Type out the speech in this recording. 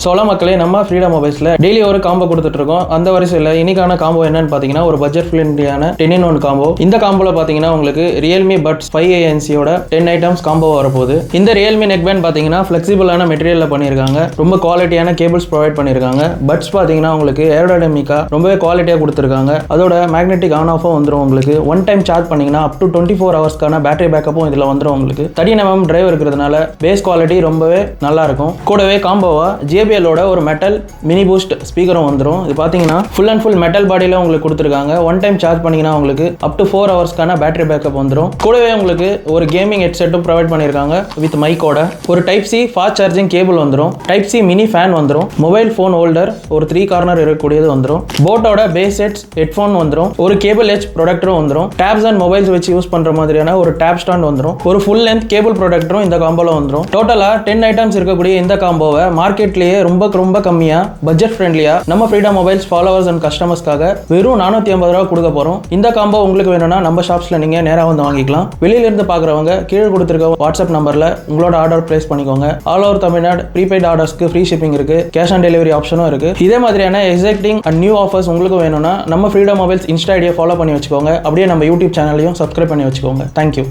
சோலா மக்களே, நம்ம freedom மொபைல்ஸ்ல daily ஒரு காம்போ கொடுத்துட்டு இருக்கோம். அந்த வரிசையில் இன்னைக்கான காம்போ என்னன்னு பாத்தீங்கன்னா ஒரு பட்ஜெட் ஃப்ரெண்ட்லியான 10-in-1 காம்போ. இந்த காம்போல பாத்தீங்கன்னா உங்களுக்கு ரியல்மி பட்ஸ் 5ANC-யோட 10 ஐட்டம்ஸ் காம்போ வரப்போகுது. இந்த ரியல்மி நெக் பேண்ட் பாத்தீங்கன்னா ஃபிளெக்சிபிளான மெட்டீரியல்ல பண்ணியிருக்காங்க. ரொம்ப குவாலிட்டியான கேபிள்ஸ் ப்ரொவைட் பண்ணியிருக்காங்க. பட்ஸ் பாத்தீங்கன்னா உங்களுக்கு ஏரோடைனமிக்கா ரொம்பவே குவாலிட்டியா கொடுத்துருக்காங்க. அதோட மேக்னெட்டிக் ஆன் ஆஃபும் வந்துடும். உங்களுக்கு ஒன் டைம் சார்ஜ் பண்ணீங்கன்னா அப் டு 24 ஹவர்ஸ்க்கான பேட்டரி பேக்கப்பும் இதுல வந்துடும். உங்களுக்கு 13mm டிரைவ் இருக்கிறதுனால பேஸ் குவாலிட்டி ரொம்பவே நல்லா இருக்கும். கூடவே காம்போவா JBL-ஓட ஒரு மெட்டல் மினி பூஸ்ட் ஸ்பீக்கரும் வந்துடும். இது பாத்தீங்கன்னா ஃபுல் அண்ட் ஃபுல் மெட்டல் பாடியில உங்களுக்கு கொடுத்துருக்காங்க. ஒன் டைம் சார்ஜ் பண்ணீங்கன்னா உங்களுக்கு அப் டு 4 ஹவர்ஸ்க்கான பேட்டரி பேக்கப் வந்துடும். கூடவே உங்களுக்கு ஒரு கேமிங் ஹெட்செட்டும் ப்ரொவைட் பண்ணியிருக்காங்க வித் மைக்கோட. ஒரு type C fast charging cable வந்துடும். டைப் சி மினி ஃபேன் வந்துடும். மொபைல் ஃபோன் ஹோல்டர் ஒரு 3 கார்னர் இருக்கக்கூடியது வந்துடும். போட்டோட பேஸ் செட்ஸ் ஹெட்ஃபோன் வந்துடும். ஒரு கேபிள் எச் ப்ரொடக்டரும் வந்துடும். டேப்ஸ் அண்ட் மொபைல்ஸ் வச்சு யூஸ் பண்ற மாதிரியான ஒரு டேப் ஸ்டாண்ட் வந்துடும். ஒரு ஃபுல் லென்த் கேபிள் ப்ரொடக்டரும் இந்த காம்போல வந்துடும். டோட்டலா 10 ஐட்டம்ஸ் இருக்கக்கூடிய இந்த காம்போவை மார்க்கெட்லயே ரொம்ப கம்மியா பட்ஜெட் ஃப்ரெண்ட்லியா நம்ம ஃப்ரீடம் மொபைல்ஸ் ஃபாலோவர்ஸ் அண்ட் கஸ்டமர்ஸ்க்காக வெறும் 450 ரூபா கொடுக்க போறோம். இந்த காம்போ உங்களுக்கு வேணும்னா நம்ம ஷாப்ஸ்ல நீங்க நேரா வந்து வாங்கிக்கலாம். வெளியில இருந்து பாக்குறவங்க கீழே கொடுத்திருக்க வாட்ஸ்அப் நம்பர்ல உங்களோட ஆர்டர் பிளேஸ் பண்ணிக்கோங்க. ஆல் ஓவர் தமிழ்நாடு ப்ரீபெய்ட் ஆர்டர்ஸ்க்கு ஃப்ரீ ஷிப்பிங் இருக்கு. கேஷ் ஆன் டெலிவரி ஆப்ஷனும் இருக்கு. இதே மாதிரியான எக்ஸைட்டிங் அண்ட் நியூ ஆஃபர்ஸ் உங்களுக்கு வேணும்னா நம்ம ஃப்ரீடம் மொபைல்ஸ் இன்ஸ்டா ஐடியை ஃபாலோ பண்ணி வச்சுக்கோங்க. அப்படியே நம்ம யூடியூப் சேனலையும் சப்ஸ்கிரைப் பண்ணி வச்சுக்கோங்க. தேங்க்யூ.